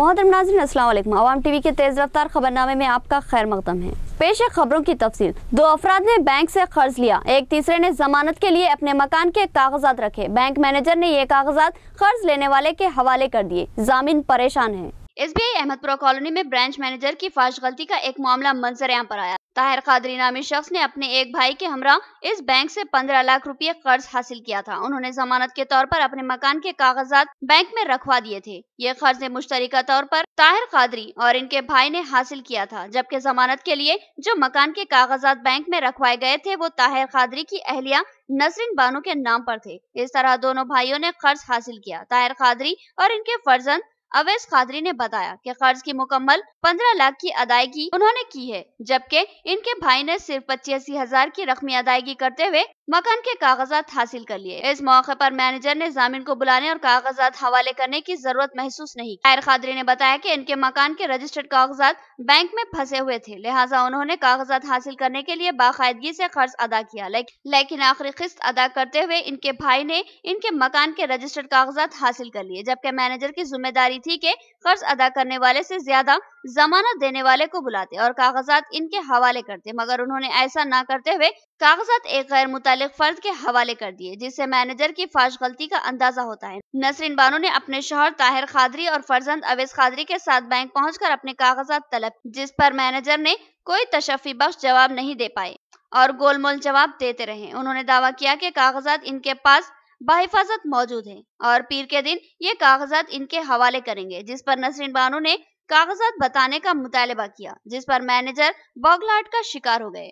मोहतरम नाज़रीन, अस्सलाम वालेकुम। आवाम टीवी के तेज रफ्तार खबरनामे में आपका खैर मकदम है। पेश है खबरों की तफसील। 2 अफराद ने बैंक से कर्ज लिया, एक तीसरे ने जमानत के लिए अपने मकान के कागजात रखे। बैंक मैनेजर ने ये कागजात कर्ज लेने वाले के हवाले कर दिए। जामिन परेशान है। SBI अहमदपुरा कॉलोनी में ब्रांच मैनेजर की फाश गलती का एक मामला मंजर-ए-आम पर आया। ताहिर कादरी नामी शख्स ने अपने एक भाई के हमरा इस बैंक से 15 लाख रुपए कर्ज हासिल किया था। उन्होंने जमानत के तौर पर अपने मकान के कागजात बैंक में रखवा दिए थे। ये कर्ज मुश्तरका तौर पर ताहिर कादरी और इनके भाई ने हासिल किया था, जबकि जमानत के लिए जो मकान के कागजात बैंक में रखवाए गए थे वो ताहिर कादरी की अहलिया नसरीन बानो के नाम पर थे। इस तरह दोनों भाइयों ने कर्ज हासिल किया। ताहिर कादरी और इनके फर्जंद अवैस कादरी ने बताया कि कर्ज की मुकम्मल 15 लाख की अदायगी उन्होंने की है, जबकि इनके भाई ने सिर्फ 85 हजार की रकमी अदायगी करते हुए मकान के कागजात हासिल कर लिए। इस मौके पर मैनेजर ने जामिन को बुलाने और कागजात हवाले करने की जरूरत महसूस नहीं की। ताहिर कादरी ने बताया कि इनके मकान के रजिस्टर्ड कागजात बैंक में फंसे हुए थे, लिहाजा उन्होंने कागजात हासिल करने के लिए बाकायदगी से कर्ज अदा किया, लेकिन आखिरी किस्त अदा करते हुए इनके भाई ने इनके मकान के रजिस्टर्ड कागजात हासिल कर लिए, जबकि मैनेजर की जिम्मेदारी थी कि कर्ज अदा करने वाले से ज्यादा जमानत देने वाले को बुलाते और कागजात इनके हवाले करते, मगर उन्होंने ऐसा ना करते हुए कागजात एक गैर मुतालिक फर्द के हवाले कर दिए, जिससे मैनेजर की फाश गलती का अंदाजा होता है। नसरीन बानो ने अपने शौहर ताहिर कादरी और फर्जंद अवैस कादरी के साथ बैंक पहुंचकर अपने कागजात तलब, जिस पर मैनेजर ने कोई तशफ़ी बख्श जवाब नहीं दे पाए और गोलमोल जवाब देते रहे। उन्होंने दावा किया कि कागजात इनके पास बाहिफाजत मौजूद है और पीर के दिन ये कागजात इनके हवाले करेंगे, जिस पर नसरीन बानो ने कागजात बताने का मुतालबा किया, जिस पर मैनेजर बौखलाहट का शिकार हो गए।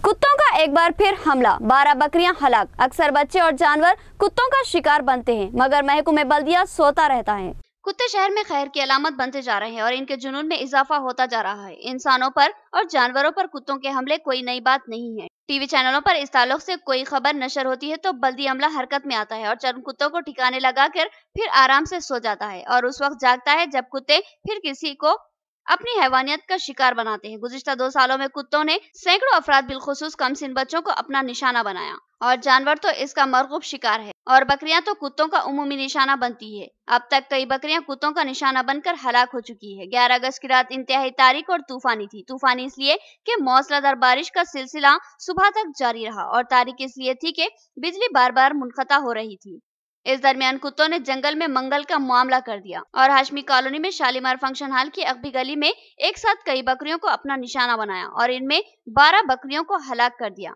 कुत्तों का एक बार फिर हमला, 12 बकरियां हलाक। अक्सर बच्चे और जानवर कुत्तों का शिकार बनते हैं, मगर महकूमे बल्दिया सोता रहता है। कुत्ते शहर में खैर की अलामत बनते जा रहे हैं और इनके जुनून में इजाफा होता जा रहा है। इंसानों पर और जानवरों पर कुत्तों के हमले कोई नई बात नहीं है। टीवी चैनलों पर इस ताल्लुक से कोई खबर नशर होती है तो बल्दी अमला हरकत में आता है और चंद कुत्तों को ठिकाने लगाकर फिर आराम से सो जाता है और उस वक्त जागता है जब कुत्ते फिर किसी को अपनी हैवानियत का शिकार बनाते हैं। गुज़िश्ता 2 सालों में कुत्तों ने सैकड़ों अफराद बिलखुसूस कमसिन बच्चों को अपना निशाना बनाया और जानवर तो इसका मरगूब शिकार है और बकरियां तो कुत्तों का उमूमी निशाना बनती है। अब तक कई बकरियां कुत्तों का निशाना बनकर हलाक हो चुकी है। 11 अगस्त की रात इंतहाई तारीख और तूफानी थी। तूफानी इसलिए कि मौसलाधार बारिश का सिलसिला सुबह तक जारी रहा और तारीख इसलिए थी कि बिजली बार बार मुनक़ता हो रही थी। इस दरमियान कुत्तों ने जंगल में मंगल का मामला कर दिया और हाशमी कॉलोनी में शालीमार फंक्शन हॉल की अकबी गली में एक साथ कई बकरियों को अपना निशाना बनाया और इनमें 12 बकरियों को हलाक कर दिया।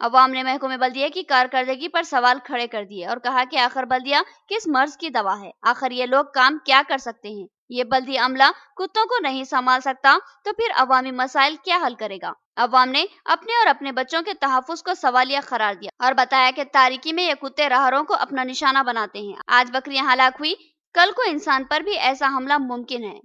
अवाम ने महकूमे बल्दिया की कारकर्दगी पर सवाल खड़े कर दिए और कहा कि आखिर बल्दिया किस मर्ज की दवा है, आखिर ये लोग काम क्या कर सकते हैं। ये बल्दी अमला कुत्तों को नहीं संभाल सकता तो फिर अवामी मसाइल क्या हल करेगा। अवाम ने अपने और अपने बच्चों के तहफ़्फ़ुज़ को सवालिया करार दिया और बताया कि तारीकी में ये कुत्ते राहरों को अपना निशाना बनाते हैं। आज बकरियां हलाक हुई, कल को इंसान पर भी ऐसा हमला मुमकिन है।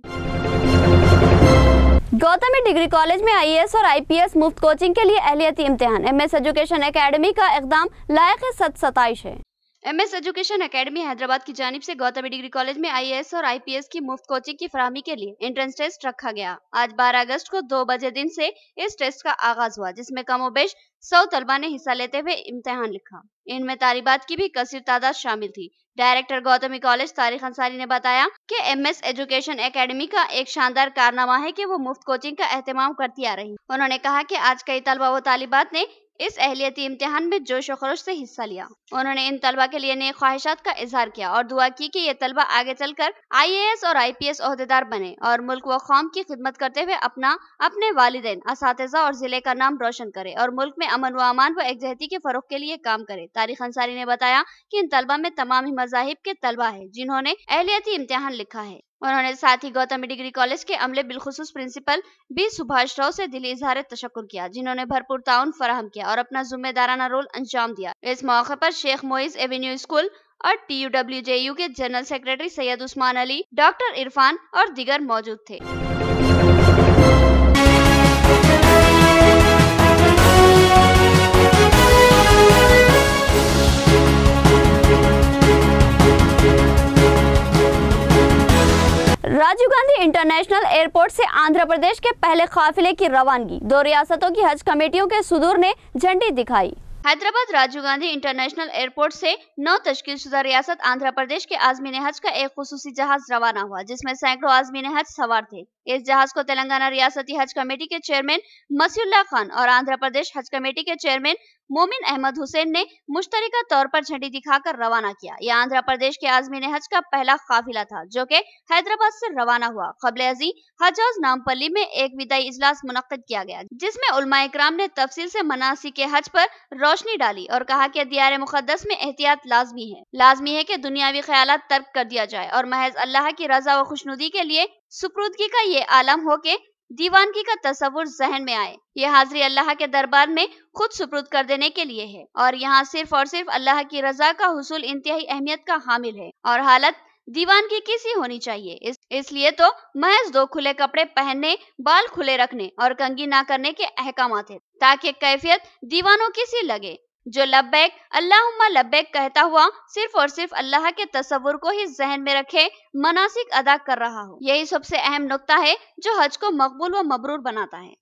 गौतमी डिग्री कॉलेज में IAS और IPS मुफ्त कोचिंग के लिए अहलियती इम्तिहान। MS एजुकेशन एकेडमी का इक़दाम लायक़ सताइश है। MS एजुकेशन एकेडमी हैदराबाद की जानिब से गौतमी डिग्री कॉलेज में IAS और IPS की मुफ्त कोचिंग की फराहमी के लिए एंट्रेंस टेस्ट रखा गया। आज 12 अगस्त को 2 बजे दिन से इस टेस्ट का आगाज हुआ, जिसमें कमोबेश 100 तलबा ने हिस्सा लेते हुए इम्तिहान लिखा। इनमें तालिबात की भी कसीर तादाद शामिल थी। डायरेक्टर गौतमी कॉलेज तारिक अंसारी ने बताया कि MS एजुकेशन एकेडमी का एक शानदार कारनामा है कि वो मुफ्त कोचिंग का एहतमाम करती आ रही। उन्होंने कहा कि आज कई तलबा व तालिबात ने इस अहलियती इम्तिहान में जोश व खरोश से हिस्सा लिया। उन्होंने इन तलबा के लिए नेक ख्वाहिशात का इजहार किया और दुआ की कि ये तलबा आगे चलकर IAS और IPS ओहदेदार बने और मुल्क व कौम की खिदमत करते हुए अपने वालिदैन, असातिज़ा और जिले का नाम रोशन करे और मुल्क में अमन व अमान व एकजहती के फरोग के लिए काम करे। तारिक अंसारी ने बताया कि इन तलबा में तमाम ही मज़ाहिब के तलबा है जिन्होंने अहलियती इम्तिहान लिखा है। उन्होंने साथ ही गौतमी डिग्री कॉलेज के अमले बिलखुसूस प्रिंसिपल B सुभाष राव से दिली इजहार तशक्कुर किया, जिन्होंने भरपूर ताउन फराहम किया और अपना जिम्मेदाराना रोल अंजाम दिया। इस मौके पर शेख मोइज एवेन्यू स्कूल और TUWJU के general secretary Syed Usman Ali, doctor Irfan और दीगर मौजूद थे। राजीव गांधी इंटरनेशनल एयरपोर्ट से आंध्र प्रदेश के पहले काफिले की रवानगी। 2 रियासतों की हज कमेटियों के सुदूर ने झंडी दिखाई। हैदराबाद राजीव गांधी इंटरनेशनल एयरपोर्ट से 9 तश्कीलशुदा रियासत आंध्र प्रदेश के आज़मीन हज का एक खुसूसी जहाज रवाना हुआ, जिसमें सैकड़ों आज़मीन हज सवार थे। इस जहाज को तेलंगाना रियासती हज कमेटी के चेयरमैन मसीउल्लाह खान और आंध्र प्रदेश हज कमेटी के चेयरमैन मोमिन अहमद हुसैन ने मुश्तरका तौर पर झंडी दिखाकर रवाना किया। यह आंध्र प्रदेश के आज़मीन हज का पहला काफिला था जो कि हैदराबाद से रवाना हुआ। क़ब्ल अज़ी हजाज नामपल्ली में एक विदाई इजलास मुनक्किद किया गया, जिसमें उलमा इकराम ने तफसील से मनासिक हज पर रोशनी डाली और कहा कि दियार मुक़द्दस में एहतियात लाजमी है कि दुनियावी ख्यालात तर्क कर दिया जाए और महज अल्लाह की रजा व खुशनुदी के लिए सुपुर्दगी का ये आलम हो के दीवानगी का तस्वुर जहन में आए। ये हाजिरी अल्लाह के दरबार में खुद सुपुर्द कर देने के लिए है और यहाँ सिर्फ और सिर्फ अल्लाह की रजा का हुसूल इंतहाई अहमियत का हामिल है और हालत दीवानगी की होनी चाहिए। इसलिए तो महज 2 खुले कपड़े पहनने, बाल खुले रखने और कंघी ना करने के अहकामात है, ताकि कैफियत दीवानों की सी लगे जो लब्बैक अल्लाहुम्मा लब्बैक कहता हुआ सिर्फ और सिर्फ अल्लाह के तस्वुर को ही जहन में रखे मनासिक अदा कर रहा हो। यही सबसे अहम नुक्ता है जो हज को मकबूल व मबरूर बनाता है।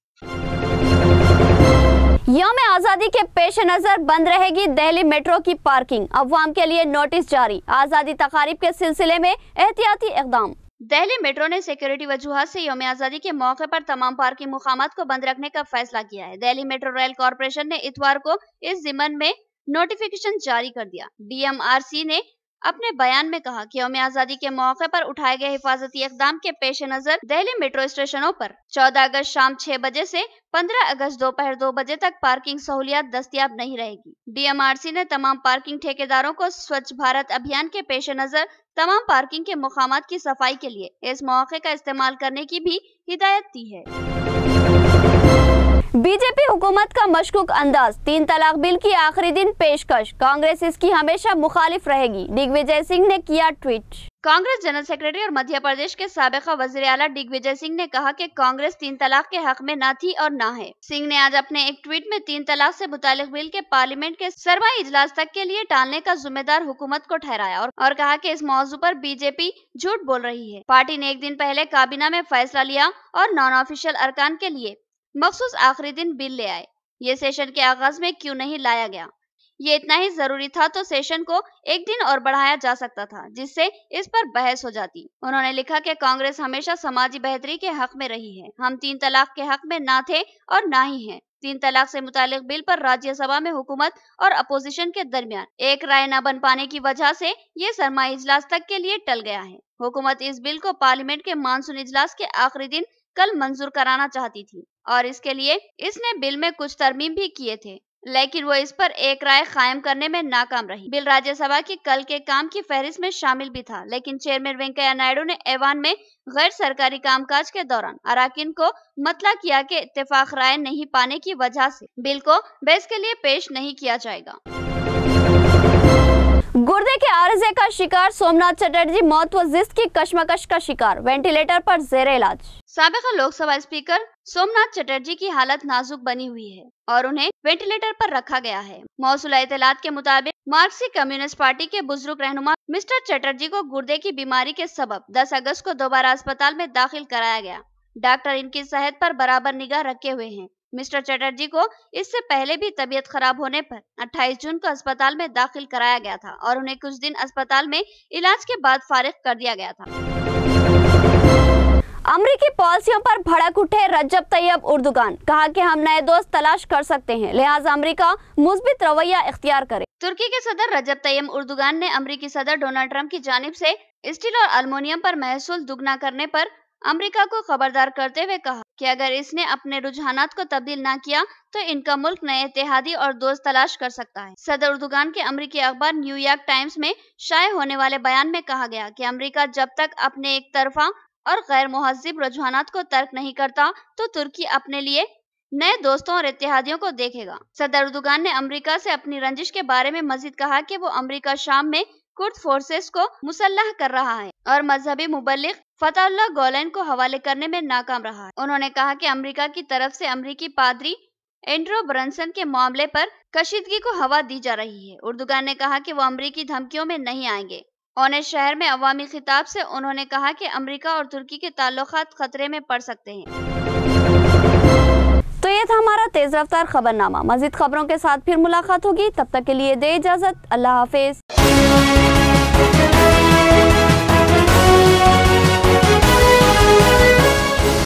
यौम आज़ादी के पेश नजर बंद रहेगी दिल्ली मेट्रो की पार्किंग, अवाम के लिए नोटिस जारी। आज़ादी तकारीब के सिलसिले में एहतियाती इक़दाम। दिल्ली मेट्रो ने सिक्योरिटी वजूहात से यौम आज़ादी के मौके पर तमाम पार्किंग मुकामात को बंद रखने का फैसला किया है। दिल्ली मेट्रो रेल कॉरपोरेशन ने इतवार को इस ज़िम्मन में नोटिफिकेशन जारी कर दिया। DMRC ने अपने बयान में कहा कि यौम आज़ादी के मौके पर उठाए गए हिफाजती इक़दाम के पेश नजर दिल्ली मेट्रो स्टेशनों पर 14 अगस्त शाम 6 बजे से 15 अगस्त दोपहर 2 बजे तक पार्किंग सहूलियत दस्तयाब नहीं रहेगी। DMRC ने तमाम पार्किंग ठेकेदारों को स्वच्छ भारत अभियान के पेश नजर तमाम पार्किंग के मुकामात की सफाई के लिए इस मौके का इस्तेमाल करने की भी हिदायत दी है। बीजेपी हुकूमत का मशकूक अंदाज, 3 तलाक बिल की आखिरी दिन पेशकश, कांग्रेस इसकी हमेशा मुखालिफ रहेगी, दिग्विजय सिंह ने किया ट्वीट। कांग्रेस जनरल सेक्रेटरी और मध्य प्रदेश के साबिका वज़ीर आला दिग्विजय सिंह ने कहा कि कांग्रेस 3 तलाक के हक में ना थी और ना है। सिंह ने आज अपने एक ट्वीट में 3 तलाक से मुतालिक बिल के पार्लियामेंट के सरबराही इजलास तक के लिए टालने का जिम्मेदार हुकूमत को ठहराया और कहा कि इस मौजू पर बीजेपी झूठ बोल रही है। पार्टी ने एक दिन पहले काबीना में फैसला लिया और नॉन ऑफिशियल अरकान के लिए मखसूस आखिरी दिन बिल ले आए। ये सेशन के आगाज में क्यों नहीं लाया गया? ये इतना ही जरूरी था तो सेशन को एक दिन और बढ़ाया जा सकता था, जिससे इस पर बहस हो जाती। उन्होंने लिखा कि कांग्रेस हमेशा समाजी बेहतरी के हक में रही है। हम 3 तलाक के हक में ना थे और ना ही हैं। 3 तलाक से मुतालिक बिल पर राज्यसभा में हुकूमत और अपोजिशन के दरमियान एक राय न बन पाने की वजह से ये सरमाई इजलास तक के लिए टल गया है। हुकूमत इस बिल को पार्लियामेंट के मानसून इजलास के आखिरी दिन कल मंजूर कराना चाहती थी और इसके लिए इसने बिल में कुछ तरमीम भी किए थे, लेकिन वो इस पर एक राय कायम करने में नाकाम रही। बिल राज्यसभा की कल के काम की फहरिस्त में शामिल भी था, लेकिन चेयरमैन वेंकैया नायडू ने ऐवान में गैर सरकारी कामकाज के दौरान अराकीन को मतला किया कि इत्तेफाक राय नहीं पाने की वजह से बिल को बहस के लिए पेश नहीं किया जाएगा। गुर्दे के आर्जे का शिकार सोमनाथ चटर्जी मौत व जिस्त की कशमकश का शिकार, वेंटिलेटर पर जेर इलाज। साबिका लोकसभा स्पीकर सोमनाथ चटर्जी की हालत नाजुक बनी हुई है और उन्हें वेंटिलेटर पर रखा गया है। मौसूला इत्तलात के मुताबिक मार्क्सिस्ट कम्युनिस्ट पार्टी के बुजुर्ग रहनुमा मिस्टर चटर्जी को गुर्दे की बीमारी के सबब 10 अगस्त को दोबारा अस्पताल में दाखिल कराया गया। डॉक्टर इनकी सेहत पर बराबर निगाह रखे हुए हैं। मिस्टर चटर्जी को इससे पहले भी तबीयत खराब होने पर 28 जून को अस्पताल में दाखिल कराया गया था और उन्हें कुछ दिन अस्पताल में इलाज के बाद फारिग कर दिया गया था। अमरीकी पॉलिसियों पर भड़क उठे रजब तैयब उर्दुगान, कहा कि हम नए दोस्त तलाश कर सकते हैं, लिहाजा अमेरिका मुस्बित रवैया इख्तियार करे। तुर्की के सदर रजब तैयब उर्दुगान ने अमरीकी सदर डोनाल्ड ट्रंप की जानिब से स्टील और अल्मोनियम पर महसूल दुगना करने पर अमेरिका को खबरदार करते हुए कहा कि अगर इसने अपने रुझानात को तब्दील न किया तो इनका मुल्क नए इत्तेहादी और दोस्त तलाश कर सकता है। सदर उर्दुगान के अमरीकी अखबार न्यूयॉर्क टाइम्स में शाये होने वाले बयान में कहा गया कि अमेरिका जब तक अपने एक तरफा और गैर मुहज्जिब रुझानात को तर्क नहीं करता तो तुर्की अपने लिए नए दोस्तों और इत्तेहादियों को देखेगा। सदर उर्दुगान ने अमेरिका से अपनी रंजिश के बारे में मजीद कहा कि वो अमेरिका शाम में कुर्द फोर्सेस को मुसल्लह कर रहा है और मजहबी मुबल्लिग फतहुल्लाह गुलेन को हवाले करने में नाकाम रहा है। उन्होंने कहा कि अमेरिका की तरफ से अमेरिकी पादरी एंड्रो ब्रंसन के मामले पर कशीदगी को हवा दी जा रही है। उर्दुगान ने कहा कि वो अमेरिकी धमकियों में नहीं आएंगे। ओनेस शहर में अवामी खिताब से उन्होंने कहा कि अमेरिका और तुर्की के ताल्लुकात खतरे में पड़ सकते हैं। तो ये था हमारा तेज रफ्तार खबरनामा। मज़ीद खबरों के साथ फिर मुलाकात होगी, तब तक के लिए दे इजाज़त। अल्लाह हाफिज।